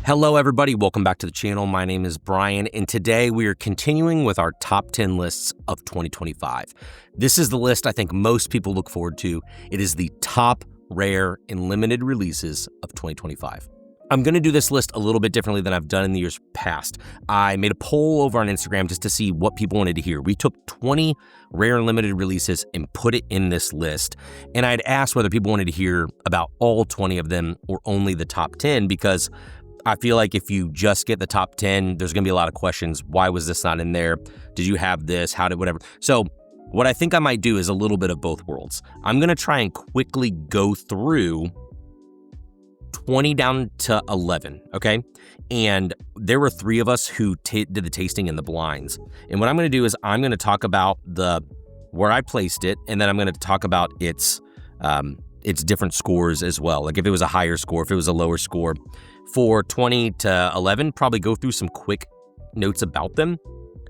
Hello, everybody. Welcome back to the channel. My name is Brian, and today we are continuing with our top 10 lists of 2025. This is the list I think most people look forward to. It is the top rare and limited releases of 2025. I'm going to do this list a little bit differently than I've done in the years past. I made a poll over on Instagram just to see what people wanted to hear. We took 20 rare and limited releases and put it in this list. And I'd asked whether people wanted to hear about all 20 of them or only the top 10, because I feel like if you just get the top 10, there's going to be a lot of questions. Why was this not in there? Did you have this? How did whatever? So what I think I might do is a little bit of both worlds. I'm going to try and quickly go through 20 down to 11, okay? And there were three of us who did the tasting in the blinds. And what I'm going to do is I'm going to talk about where I placed it, and then I'm going to talk about its different scores as well. Like if it was a higher score, if it was a lower score. For 20 to 11, probably go through some quick notes about them,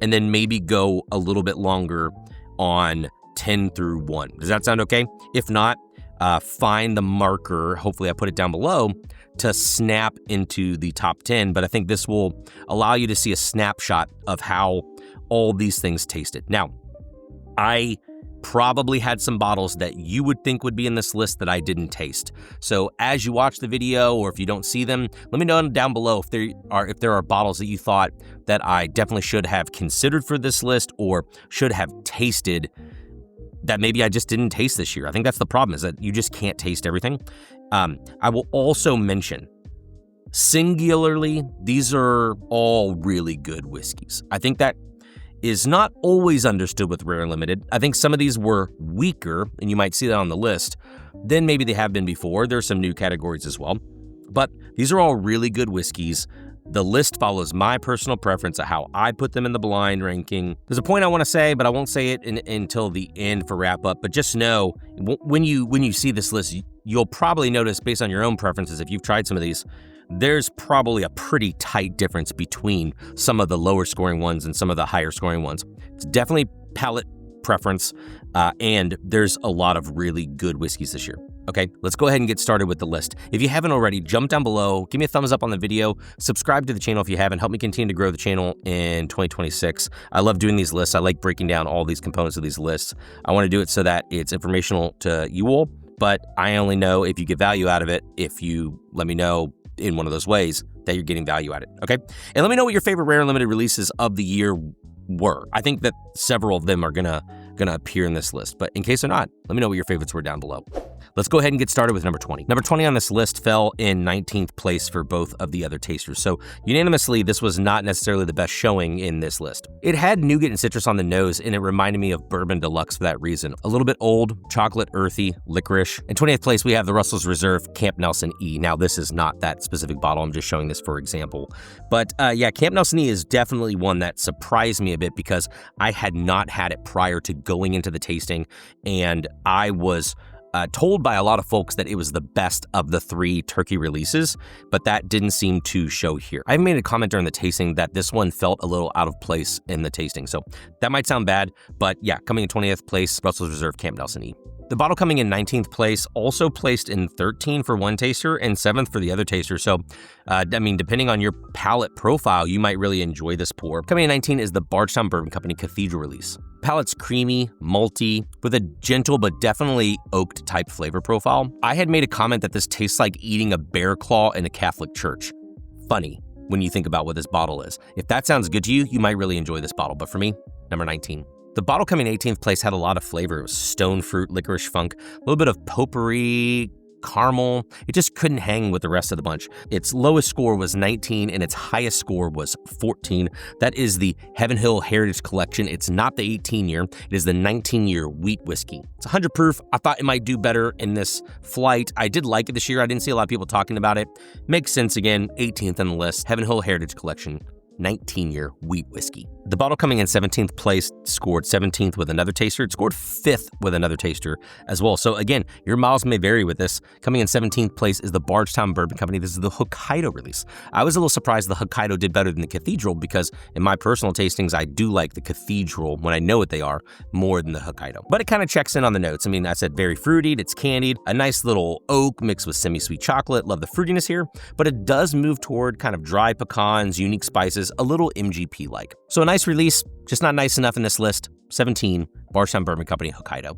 and then maybe go a little bit longer on 10 through 1. Does that sound okay? If not, find the marker, hopefully I put it down below, to snap into the top 10. But I think this will allow you to see a snapshot of how all these things tasted. Now, I probably had some bottles that you would think would be in this list that I didn't taste. So as you watch the video, or if you don't see them, let me know down below if there are bottles that you thought that I definitely should have considered for this list or should have tasted that maybe I just didn't taste this year. I think that's the problem, is that you just can't taste everything. I will also mention, singularly, these are all really good whiskeys. I think that is not always understood with Rare and Limited. I think some of these were weaker, and you might see that on the list, than maybe they have been before. There's some new categories as well. But these are all really good whiskeys. The list follows my personal preference of how I put them in the blind ranking. There's a point I want to say, but I won't say it until the end for wrap up. But just know, when you see this list, you'll probably notice, based on your own preferences, if you've tried some of these, there's probably a pretty tight difference between some of the lower scoring ones and some of the higher scoring ones. It's definitely palate preference, and there's a lot of really good whiskeys this year. Okay, let's go ahead and get started with the list. If you haven't already, jump down below, give me a thumbs up on the video, subscribe to the channel if you haven't, help me continue to grow the channel in 2026. I love doing these lists. I like breaking down all these components of these lists. I want to do it so that it's informational to you all, but I only know if you get value out of it if you let me know in one of those ways that you're getting value at it, okay? And let me know what your favorite rare and limited releases of the year were. I think that several of them are gonna appear in this list, but in case they're not, let me know what your favorites were down below. Let's go ahead and get started with number 20. Number 20 on this list fell in 19th place for both of the other tasters, so unanimously, this was not necessarily the best showing in this list. It had nougat and citrus on the nose, and it reminded me of Bourbon Deluxe for that reason. A little bit old, chocolate, earthy, licorice. In 20th place, we have the Russell's Reserve Camp Nelson E. Now, this is not that specific bottle. I'm just showing this for example. But yeah, Camp Nelson E is definitely one that surprised me a bit because I had not had it prior to going into the tasting, and I was told by a lot of folks that it was the best of the three turkey releases, but that didn't seem to show here. I made a comment during the tasting that this one felt a little out of place in the tasting, so that might sound bad, but yeah, coming in 20th place, Russell's Reserve Camp Nelson E. The bottle coming in 19th place also placed in 13 for one taster and 7th for the other taster. So, I mean, depending on your palate profile, you might really enjoy this pour. Coming in 19 is the Bardstown Bourbon Company Cathedral release. Palate's creamy, malty, with a gentle but definitely oaked type flavor profile. I had made a comment that this tastes like eating a bear claw in a Catholic church. Funny when you think about what this bottle is. If that sounds good to you, you might really enjoy this bottle. But for me, number 19. The bottle coming 18th place had a lot of flavor. It was stone fruit, licorice funk, a little bit of potpourri, caramel. It just couldn't hang with the rest of the bunch. Its lowest score was 19 and its highest score was 14. That is the Heaven Hill Heritage Collection. It's not the 18-year. It is the 19-year wheat whiskey. It's 100 proof. I thought it might do better in this flight. I did like it this year. I didn't see a lot of people talking about it. Makes sense again. 18th on the list. Heaven Hill Heritage Collection. 19-year wheat whiskey. The bottle coming in 17th place scored 17th with another taster. It scored 5th with another taster as well. So again, your miles may vary with this. Coming in 17th place is the Bardstown Bourbon Company. This is the Hokkaido release. I was a little surprised the Hokkaido did better than the Cathedral because in my personal tastings, I do like the Cathedral, when I know what they are, more than the Hokkaido. But it kind of checks in on the notes. I mean, I said very fruited, it's candied, a nice little oak mixed with semi-sweet chocolate. Love the fruitiness here, but it does move toward kind of dry pecans, unique spices, a little MGP-like. So a nice release, just not nice enough in this list. 17, Bardstown Bourbon Company, Hokkaido.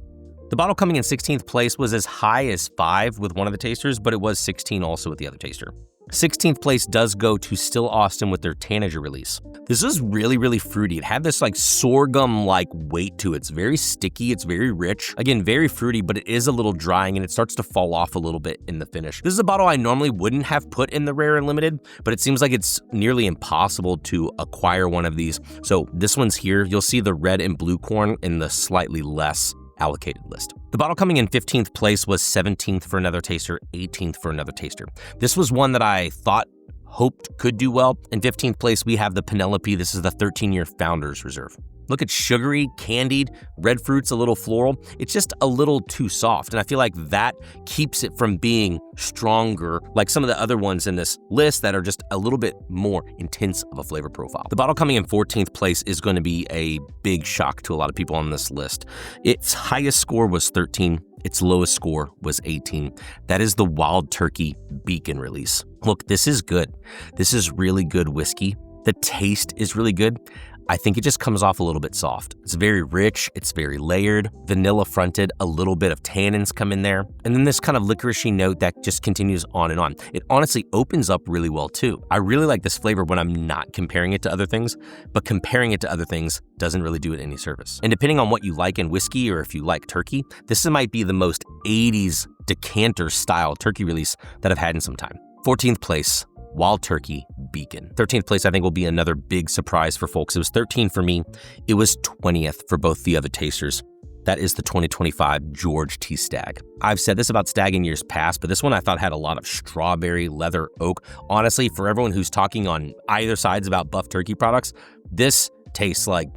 The bottle coming in 16th place was as high as 5 with one of the tasters, but it was 16 also with the other taster. 16th place does go to Still Austin with their Tanager release. This is really, really fruity. It had this like sorghum-like weight to it. It's very sticky, it's very rich. Again, very fruity, but it is a little drying and it starts to fall off a little bit in the finish. This is a bottle I normally wouldn't have put in the rare and limited, but it seems like it's nearly impossible to acquire one of these. So this one's here. You'll see the red and blue corn in the slightly less allocated list. The bottle coming in 15th place was 17th for another taster, 18th for another taster. This was one that I hoped could do well. In 15th place, we have the Penelope. This is the 13-year Founders Reserve. Look at sugary, candied, red fruits, a little floral. It's just a little too soft. And I feel like that keeps it from being stronger like some of the other ones in this list that are just a little bit more intense of a flavor profile. The bottle coming in 14th place is going to be a big shock to a lot of people on this list. Its highest score was 13. Its lowest score was 18. That is the Wild Turkey Beacon release. Look, this is good. This is really good whiskey. The taste is really good. I think it just comes off a little bit soft. It's very rich, it's very layered, vanilla fronted, a little bit of tannins come in there, and then this kind of licoricey note that just continues on and on. It honestly opens up really well too. I really like this flavor when I'm not comparing it to other things, but comparing it to other things doesn't really do it any service. And depending on what you like in whiskey or if you like turkey, this might be the most 80s decanter style turkey release that I've had in some time. 14th place, Wild Turkey Beacon. 13th place, I think, will be another big surprise for folks. It was 13 for me. It was 20th for both the other tasters. That is the 2025 George T. Stagg. I've said this about Stagg in years past, but this one I thought had a lot of strawberry, leather, oak. Honestly, for everyone who's talking on either sides about buff turkey products, this tastes like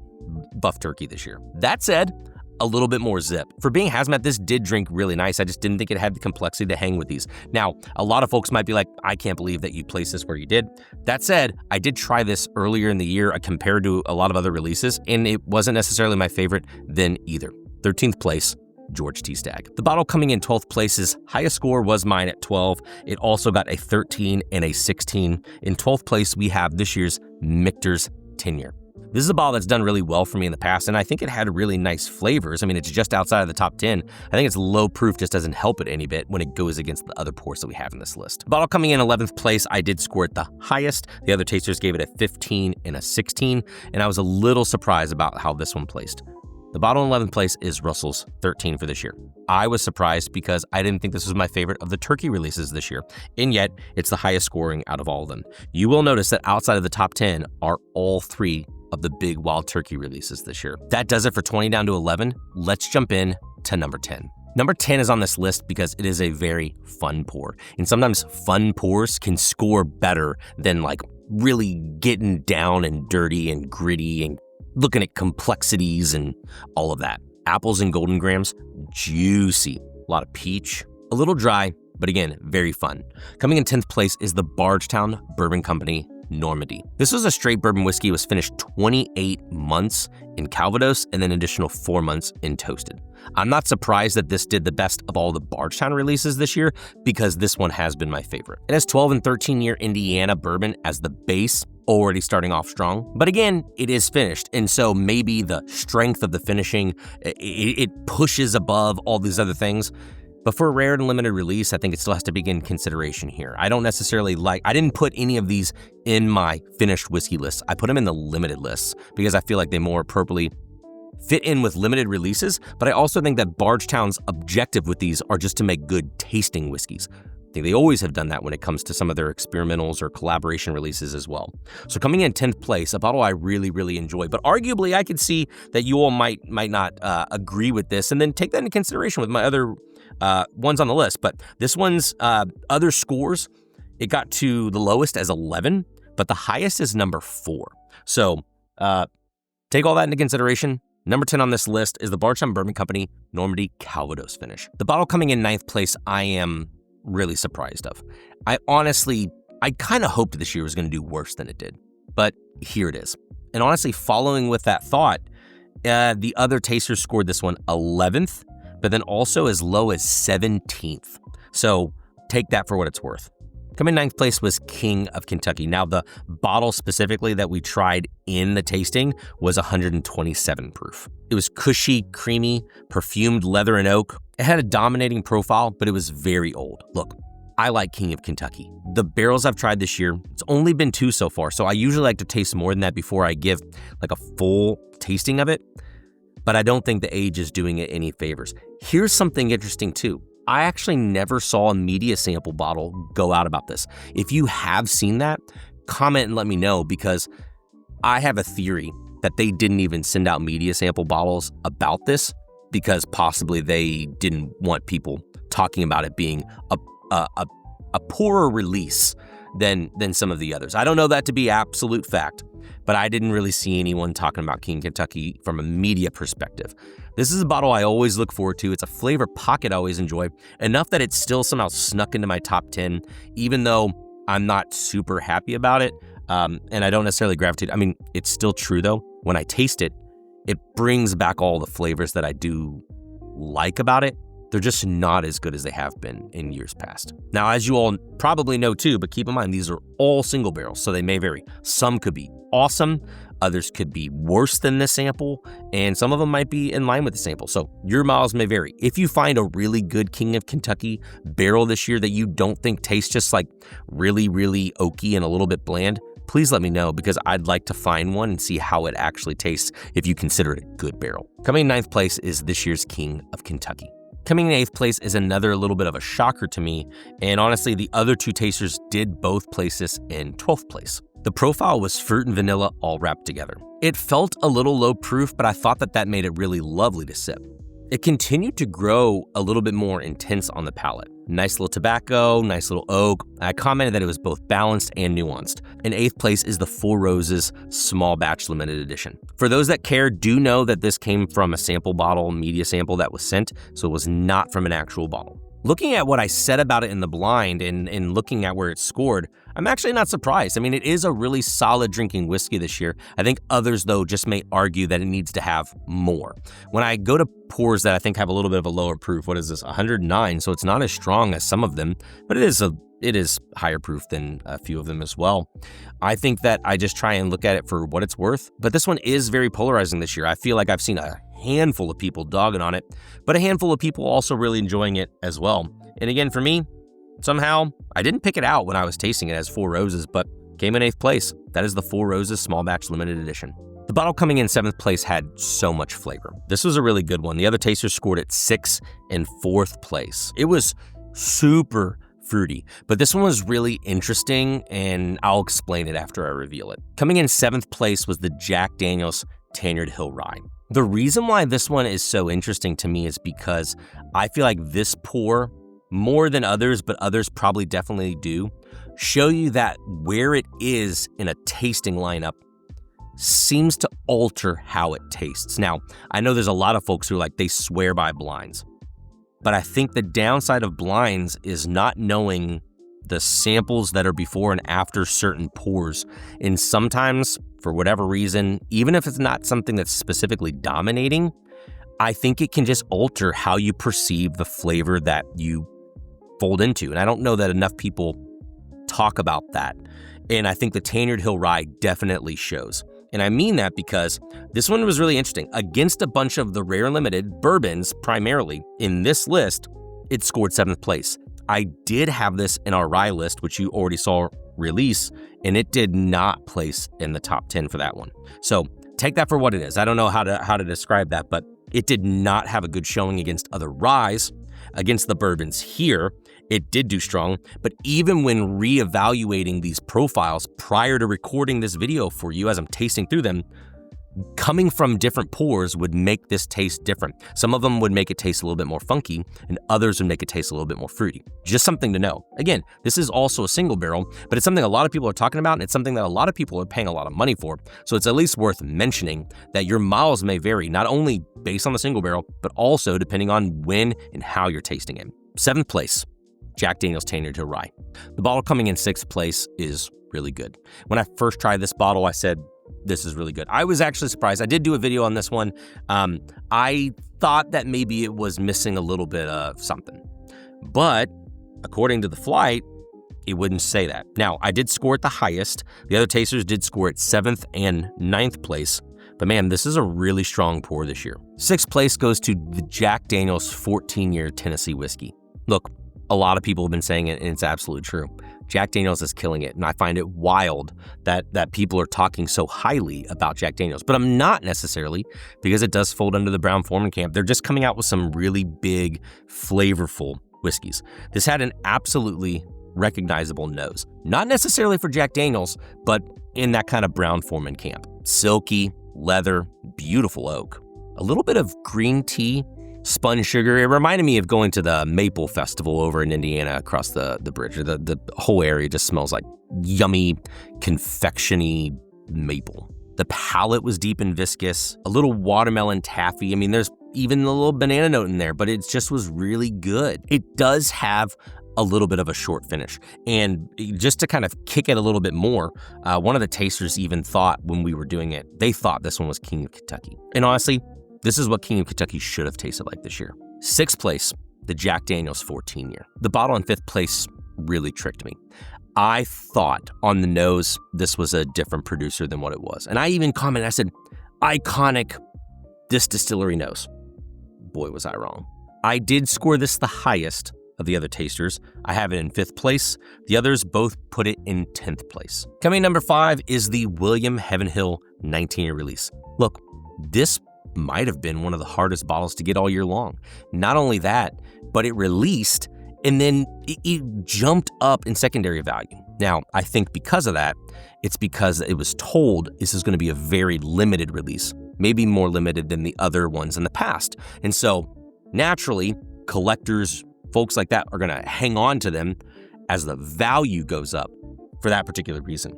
buff turkey this year. That said, a little bit more zip. For being hazmat, this did drink really nice. I just didn't think it had the complexity to hang with these. Now, a lot of folks might be like, I can't believe that you placed this where you did. That said, I did try this earlier in the year compared to a lot of other releases, and it wasn't necessarily my favorite then either. 13th place, George T. Stagg. The bottle coming in 12th place's highest score was mine at 12. It also got a 13 and a 16. In 12th place, we have this year's Michter's 10-year. This is a bottle that's done really well for me in the past, and I think it had really nice flavors. I mean, it's just outside of the top 10. I think its low proof just doesn't help it any bit when it goes against the other pours that we have in this list. Bottle coming in 11th place, I did score it the highest. The other tasters gave it a 15 and a 16, and I was a little surprised about how this one placed. The bottle in 11th place is Russell's 13 for this year. I was surprised because I didn't think this was my favorite of the turkey releases this year, and yet it's the highest scoring out of all of them. You will notice that outside of the top 10 are all 3 of the big Wild Turkey releases this year. That does it for 20 down to 11. Let's jump in to number 10. Number 10 is on this list because it is a very fun pour. And sometimes fun pours can score better than like really getting down and dirty and gritty and looking at complexities and all of that. Apples and golden grams, juicy. A lot of peach, a little dry, but again, very fun. Coming in 10th place is the Bardstown Bourbon Company Normandy. This was a straight bourbon whiskey. It was finished 28 months in Calvados and then an additional 4 months in toasted. I'm not surprised that this did the best of all the Bardstown releases this year because this one has been my favorite. It has 12 and 13-year Indiana bourbon as the base, already starting off strong. But again, it is finished, and so maybe the strength of the finishing, it pushes above all these other things. But for a rare and limited release, I think it still has to be in consideration here. I don't necessarily I didn't put any of these in my finished whiskey lists. I put them in the limited lists because I feel like they more appropriately fit in with limited releases, but I also think that Bardstown's objective with these are just to make good tasting whiskeys. I think they always have done that when it comes to some of their experimentals or collaboration releases as well. So coming in 10th place, a bottle I really, really enjoy, but arguably I could see that you all might not agree with this, and then take that into consideration with my other ones on the list. But this one's other scores, it got to the lowest as 11, but the highest is number 4. So take all that into consideration. Number 10 on this list is the Bardstown Bourbon Company Normandy Calvados finish. The bottle coming in 9th place, I am really surprised of. I kind of hoped this year was going to do worse than it did, but here it is. And honestly, following with that thought, the other tasters scored this one 11th, but then also as low as 17th. So take that for what it's worth. Coming in 9th place was King of Kentucky. Now, the bottle specifically that we tried in the tasting was 127 proof. It was cushy, creamy, perfumed leather and oak. It had a dominating profile, but it was very old. Look, I like King of Kentucky. The barrels I've tried this year, it's only been 2 so far, so I usually like to taste more than that before I give like a full tasting of it, but I don't think the age is doing it any favors. Here's something interesting too. I actually never saw a media sample bottle go out about this. If you have seen that, comment and let me know, because I have a theory that they didn't even send out media sample bottles about this because possibly they didn't want people talking about it being a poorer release than some of the others. I don't know that to be absolute fact, but I didn't really see anyone talking about King Kentucky from a media perspective. This is a bottle I always look forward to. It's a flavor pocket I always enjoy, enough that it's still somehow snuck into my top 10, even though I'm not super happy about it, and I don't necessarily gravitate. I mean, it's still true though. When I taste it, it brings back all the flavors that I do like about it. They're just not as good as they have been in years past. Now, as you all probably know too, but keep in mind, these are all single barrels, so they may vary. Some could be awesome, others could be worse than this sample, and some of them might be in line with the sample. So your miles may vary. If you find a really good King of Kentucky barrel this year that you don't think tastes just like really, really oaky and a little bit bland, please let me know, because I'd like to find one and see how it actually tastes if you consider it a good barrel. Coming in 9th place is this year's King of Kentucky. Coming in 8th place is another little bit of a shocker to me, and honestly, the other 2 tasters did both place this in 12th place. The profile was fruit and vanilla all wrapped together. It felt a little low proof, but I thought that made it really lovely to sip. It continued to grow a little bit more intense on the palate. Nice little tobacco, nice little oak. I commented that it was both balanced and nuanced. In 8th place is the Four Roses Small Batch Limited Edition. For those that care, do know that this came from a sample bottle, media sample that was sent, so it was not from an actual bottle. Looking at what I said about it in the blind and looking at where it scored, I'm actually not surprised. I mean, it is a really solid drinking whiskey this year. I think others, though, just may argue that it needs to have more. When I go to pours that I think have a little bit of a lower proof, what is this, 109, so it's not as strong as some of them, but it is higher proof than a few of them as well. I think that I just try and look at it for what it's worth, but this one is very polarizing this year. I feel like I've seen a handful of people dogging on it, but a handful of people also really enjoying it as well. And again, for me, somehow, I didn't pick it out when I was tasting it as Four Roses, but came in 8th place. That is the Four Roses Small Batch Limited Edition. The bottle coming in 7th place had so much flavor. This was a really good one. The other tasters scored it 6th and 4th place. It was super fruity, but this one was really interesting, and I'll explain it after I reveal it. Coming in 7th place was the Jack Daniel's Tenured Hill Rye. The reason why this one is so interesting to me is because I feel like this pour, more than others, but others probably definitely do, show you that where it is in a tasting lineup seems to alter how it tastes. Now, I know there's a lot of folks who are like, they swear by blinds, but I think the downside of blinds is not knowing the samples that are before and after certain pours. And sometimes, for whatever reason, even if it's not something that's specifically dominating, I think it can just alter how you perceive the flavor that you fold into. And I don't know that enough people talk about that. And I think the Tenured Hill Rye definitely shows. And I mean that because this one was really interesting. Against a bunch of the rare limited bourbons, primarily, in this list, it scored 7th place. I did have this in our rye list, which you already saw release, and it did not place in the top 10 for that one. So take that for what it is. I don't know how to describe that, but it did not have a good showing against other ryes. Against the bourbons here, it did do strong, but even when reevaluating these profiles prior to recording this video for you as I'm tasting through them, coming from different pours would make this taste different. Some of them would make it taste a little bit more funky, and others would make it taste a little bit more fruity. Just something to know. Again, this is also a single barrel, but it's something a lot of people are talking about, and it's something that a lot of people are paying a lot of money for. So it's at least worth mentioning that your miles may vary, not only based on the single barrel, but also depending on when and how you're tasting it. 7th place, Jack Daniel's 10-year to rye. The bottle coming in 6th place is really good. When I first tried this bottle, I said, this is really good. I was actually surprised. I did do a video on this one. I thought that maybe it was missing a little bit of something, but according to the flight, it wouldn't say that. Now, I did score it the highest. The other tasters did score it 7th and 9th place, but man, this is a really strong pour this year. 6th place goes to the Jack Daniel's 14-year Tennessee whiskey. Look, a lot of people have been saying it, and it's absolutely true. Jack Daniel's is killing it, and I find it wild that people are talking so highly about Jack Daniel's. But I'm not necessarily, because it does fold under the Brown-Forman camp. They're just coming out with some really big, flavorful whiskeys. This had an absolutely recognizable nose. Not necessarily for Jack Daniel's, but in that kind of Brown-Forman camp. Silky, leather, beautiful oak. A little bit of green tea, spun sugar. It reminded me of going to the Maple Festival over in Indiana across the bridge. The whole area just smells like yummy, confection-y maple. The palate was deep and viscous, a little watermelon taffy. I mean, there's even a little banana note in there, but it just was really good. It does have a little bit of a short finish. And just to kind of kick it a little bit more, one of the tasters even thought when we were doing it, they thought this one was King of Kentucky. And honestly, this is what King of Kentucky should have tasted like this year. 6th place, the Jack Daniel's 14-year. The bottle in 5th place really tricked me. I thought on the nose this was a different producer than what it was. And I even commented, I said, iconic, this distillery nose. Boy, was I wrong. I did score this the highest of the other tasters. I have it in 5th place. The others both put it in 10th place. Coming in number 5 is the William Heavenhill 19-year release. Look, this might have been one of the hardest bottles to get all year long. Not only that, but it released and then it jumped up in secondary value. Now, I think because of that, it's because it was told this is going to be a very limited release, maybe more limited than the other ones in the past. And so naturally, collectors, folks like that are going to hang on to them as the value goes up for that particular reason.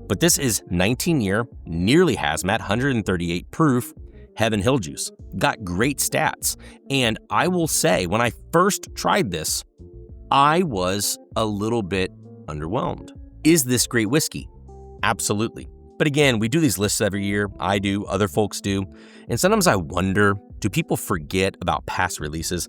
But this is 19-year, nearly hazmat, 138 proof, Heaven Hill juice. Got great stats. And I will say, when I first tried this, I was a little bit underwhelmed. Is this great whiskey? Absolutely. But again, we do these lists every year. I do, other folks do. And sometimes I wonder, do people forget about past releases?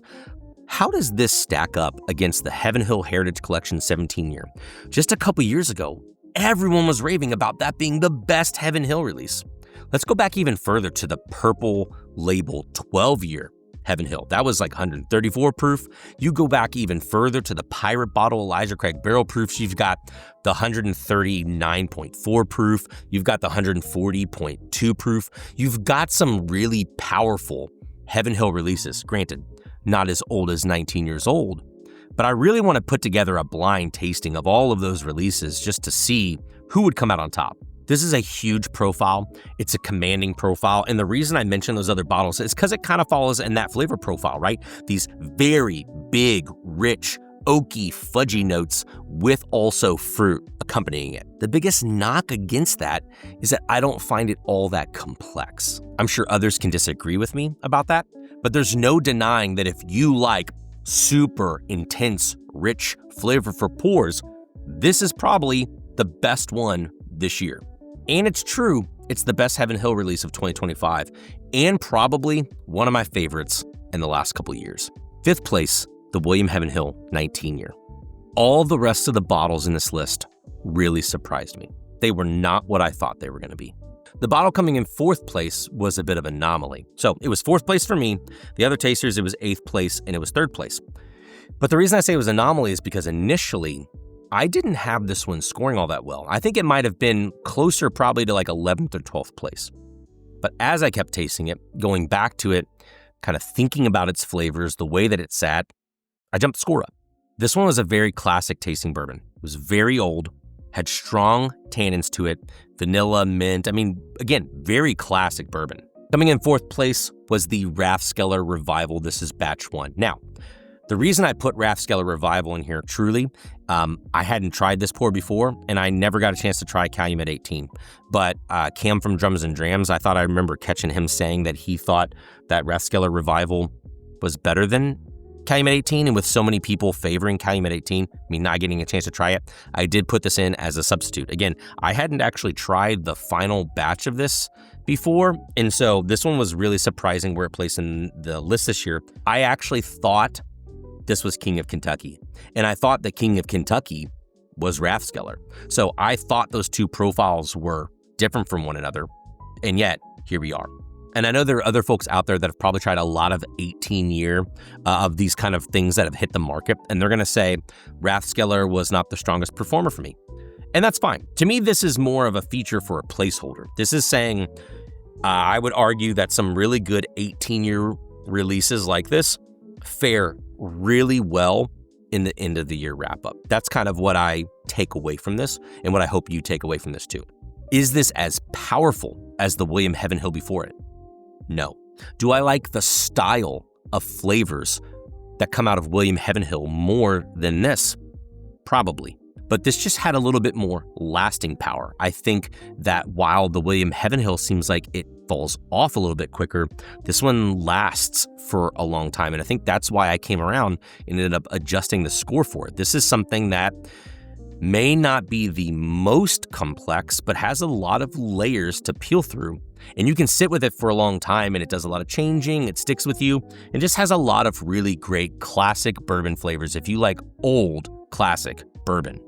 How does this stack up against the Heaven Hill Heritage Collection 17-year? Just a couple years ago, everyone was raving about that being the best Heaven Hill release. Let's go back even further to the Purple Label 12-year Heaven Hill. That was like 134 proof. You go back even further to the Pirate Bottle Elijah Craig barrel proofs. You've got the 139.4 proof. You've got the 140.2 proof. You've got some really powerful Heaven Hill releases. Granted, not as old as 19 years old, but I really want to put together a blind tasting of all of those releases just to see who would come out on top. This is a huge profile. It's a commanding profile. And the reason I mention those other bottles is because it kind of follows in that flavor profile, right? These very big, rich, oaky, fudgy notes with also fruit accompanying it. The biggest knock against that is that I don't find it all that complex. I'm sure others can disagree with me about that, but there's no denying that if you like super intense, rich, flavorful pours, this is probably the best one this year. And it's true, it's the best Heaven Hill release of 2025, and probably one of my favorites in the last couple years. 5th place, the William Heaven Hill 19-year. All the rest of the bottles in this list really surprised me. They were not what I thought they were going to be. The bottle coming in 4th place was a bit of an anomaly. So it was 4th place for me. The other tasters, it was 8th place, and it was 3rd place. But the reason I say it was an anomaly is because initially, I didn't have this one scoring all that well. I think it might have been closer probably to like 11th or 12th place. But as I kept tasting it, going back to it, kind of thinking about its flavors, the way that it sat, I jumped the score up. This one was a very classic tasting bourbon. It was very old, had strong tannins to it, vanilla, mint. I mean, again, very classic bourbon. Coming in fourth place was the Rathskeller Revival. This is batch 1. Now, the reason I put Rathskeller Revival in here, truly, I hadn't tried this pour before, and I never got a chance to try Calumet 18. But Cam from Drums and Drams, I thought I remember catching him saying that he thought that Rathskeller Revival was better than Calumet 18, and with so many people favoring Calumet 18, me not getting a chance to try it, I did put this in as a substitute. Again, I hadn't actually tried the final batch of this before, and so this one was really surprising where it placed in the list this year. I actually thought this was King of Kentucky, and I thought that King of Kentucky was Rathskeller. So I thought those two profiles were different from one another, and yet here we are. And I know there are other folks out there that have probably tried a lot of 18-year of these kind of things that have hit the market, and they're going to say Rathskeller was not the strongest performer for me. And that's fine. To me, this is more of a feature for a placeholder. This is saying, I would argue that some really good 18-year releases like this fare really well in the end of the year wrap up. That's kind of what I take away from this, and what I hope you take away from this too. Is this as powerful as the William Heavenhill before it? No. Do I like the style of flavors that come out of William Heavenhill more than this? Probably. But this just had a little bit more lasting power. I think that while the William Heavenhill seems like it falls off a little bit quicker, this one lasts for a long time. And I think that's why I came around and ended up adjusting the score for it. This is something that may not be the most complex, but has a lot of layers to peel through. And you can sit with it for a long time, and it does a lot of changing, it sticks with you, and just has a lot of really great classic bourbon flavors if you like old classic bourbon.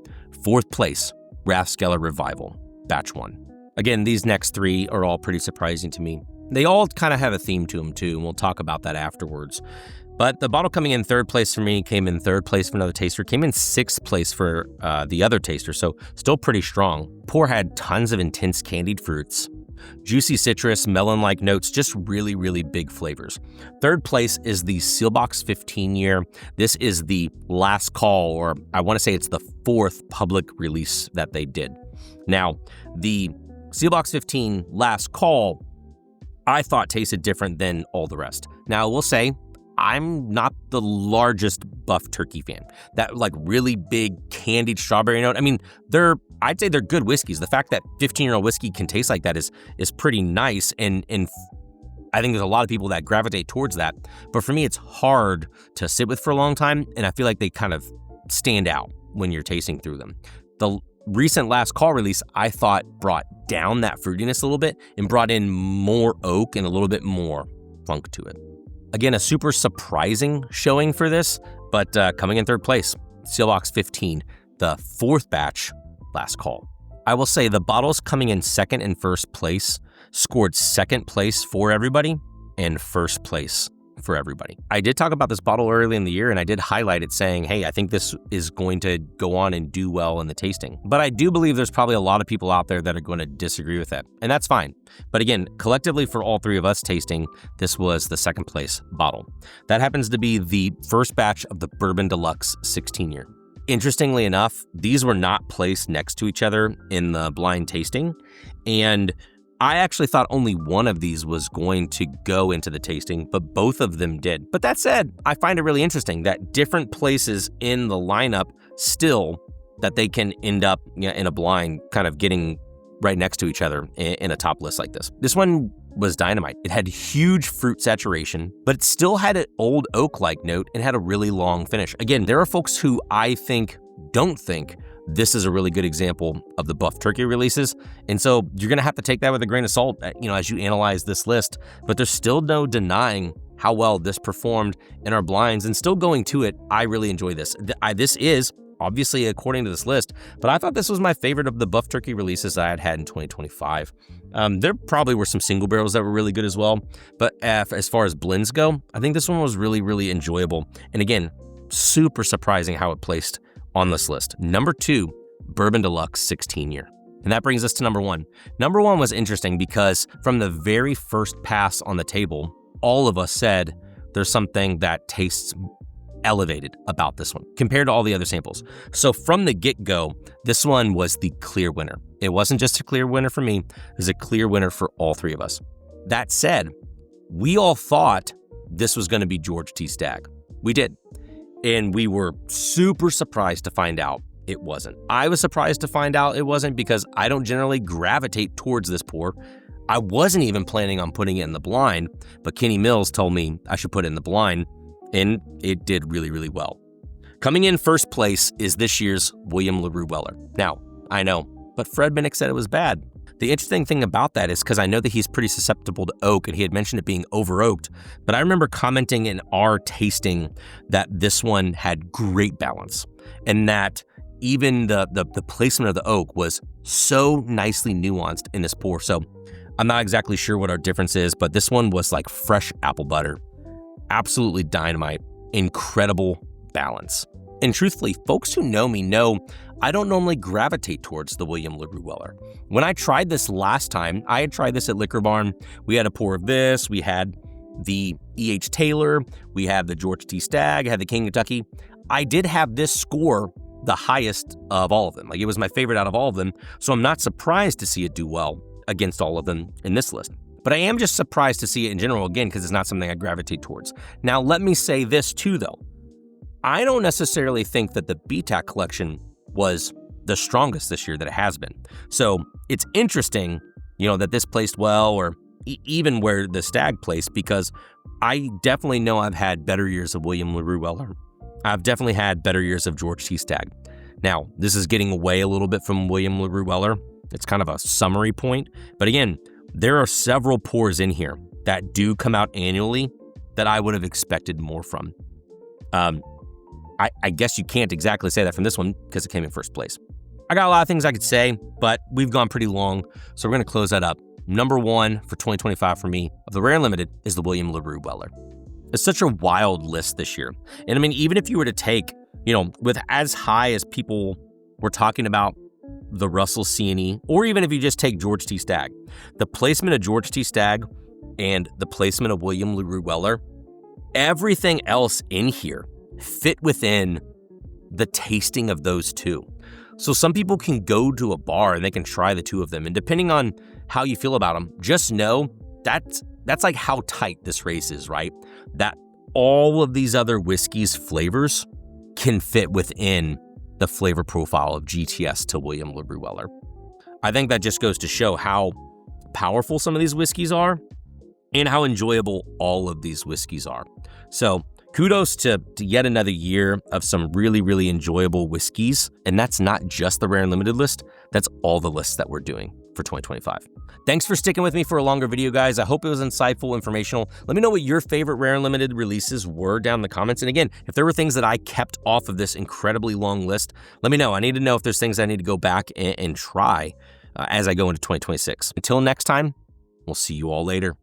Fourth place, Rathskeller Revival, batch 1. Again, these next 3 are all pretty surprising to me. They all kind of have a theme to them too, and we'll talk about that afterwards. But the bottle coming in third place for me came in third place for another taster, came in sixth place for the other taster, so still pretty strong. Pour had tons of intense candied fruits, juicy citrus, melon-like notes, just really, really big flavors. Third place is the Seelbach's 15-year. This is the last call, or I want to say it's the 4th public release that they did. Now, the Seelbach's 15 last call, I thought tasted different than all the rest. Now, I will say, I'm not the largest buff turkey fan. That like really big candied strawberry note, I mean, I'd say they're good whiskeys. The fact that 15-year-old whiskey can taste like that is pretty nice, and I think there's a lot of people that gravitate towards that. But for me, it's hard to sit with for a long time, and I feel like they kind of stand out when you're tasting through them. The recent last call release, I thought brought down that fruitiness a little bit and brought in more oak and a little bit more funk to it. Again, a super surprising showing for this, but coming in third place, Seelbach's 15, the 4th batch, last call. I will say the bottles coming in second and first place scored second place for everybody and first place for everybody. I did talk about this bottle early in the year, and I did highlight it saying, hey, I think this is going to go on and do well in the tasting. But I do believe there's probably a lot of people out there that are going to disagree with that, and that's fine. But again, collectively for all 3 of us tasting, this was the second place bottle. That happens to be the first batch of the Bourbon Deluxe 16-year. Interestingly enough, these were not placed next to each other in the blind tasting, and I actually thought only one of these was going to go into the tasting, but both of them did. But that said, I find it really interesting that different places in the lineup still, that they can end up in a blind kind of getting right next to each other in a top list like this. This one was dynamite. It had huge fruit saturation, but it still had an old oak-like note and had a really long finish. Again, there are folks who I think don't think this is a really good example of the buff turkey releases. And so you're going to have to take that with a grain of salt, as you analyze this list. But there's still no denying how well this performed in our blinds, and still going to it, I really enjoy this. This is obviously according to this list, but I thought this was my favorite of the buff turkey releases I had in 2025. There probably were some single barrels that were really good as well. But as far as blends go, I think this one was really, really enjoyable. And again, super surprising how it placed on this list. Number 2, Bourbon Deluxe 16-year. And that brings us to number 1. Number 1 was interesting because from the very first pass on the table, all of us said there's something that tastes elevated about this one compared to all the other samples. So from the get-go, this one was the clear winner. It wasn't just a clear winner for me, it was a clear winner for all three of us. That said, we all thought this was going to be George T. Stagg. We did. And we were super surprised to find out it wasn't. I was surprised to find out it wasn't because I don't generally gravitate towards this pour. I wasn't even planning on putting it in the blind, but Kenny Mills told me I should put it in the blind, and it did really, really well. Coming in first place is this year's William LaRue Weller. Now, I know, but Fred Minnick said it was bad. The interesting thing about that is because I know that he's pretty susceptible to oak, and he had mentioned it being over-oaked, but I remember commenting in our tasting that this one had great balance, and that even the placement of the oak was so nicely nuanced in this pour. So I'm not exactly sure what our difference is, but this one was like fresh apple butter. Absolutely dynamite, incredible balance. And truthfully, folks who know me know I don't normally gravitate towards the William LaRue Weller. When I tried this last time, I had tried this at Liquor Barn. We had a pour of this, we had the E.H. Taylor, we had the George T. Stagg, I had the King Kentucky. I did have this score the highest of all of them. Like, it was my favorite out of all of them, so I'm not surprised to see it do well against all of them in this list. But I am just surprised to see it in general, again, because it's not something I gravitate towards. Now, let me say this too, though. I don't necessarily think that the BTAC collection was the strongest this year that it has been. So it's interesting, that this placed well, or even where the Stagg placed, because I definitely know I've had better years of William LaRue Weller. I've definitely had better years of George T. Stagg. Now, this is getting away a little bit from William LaRue Weller. It's kind of a summary point. But again, there are several pours in here that do come out annually that I would have expected more from. I guess you can't exactly say that from this one because it came in first place. I got a lot of things I could say, but we've gone pretty long, so we're going to close that up. Number one for 2025 for me of the Rare and Limited is the William LaRue Weller. It's such a wild list this year. And I mean, even if you were to take, with as high as people were talking about the Russell C&E, or even if you just take George T. Stagg, the placement of George T. Stagg and the placement of William LaRue Weller, everything else in here fit within the tasting of those two. So some people can go to a bar and they can try the two of them. And depending on how you feel about them, just know that's like how tight this race is, right? That all of these other whiskeys' flavors can fit within the flavor profile of GTS to William LaRue Weller. I think that just goes to show how powerful some of these whiskeys are and how enjoyable all of these whiskeys are. So kudos to yet another year of some really, really enjoyable whiskeys. And that's not just the Rare and Limited list. That's all the lists that we're doing for 2025. Thanks for sticking with me for a longer video, guys. I hope it was insightful, informational. Let me know what your favorite Rare and Limited releases were down in the comments. And again, if there were things that I kept off of this incredibly long list, let me know. I need to know if there's things I need to go back and try as I go into 2026. Until next time, we'll see you all later.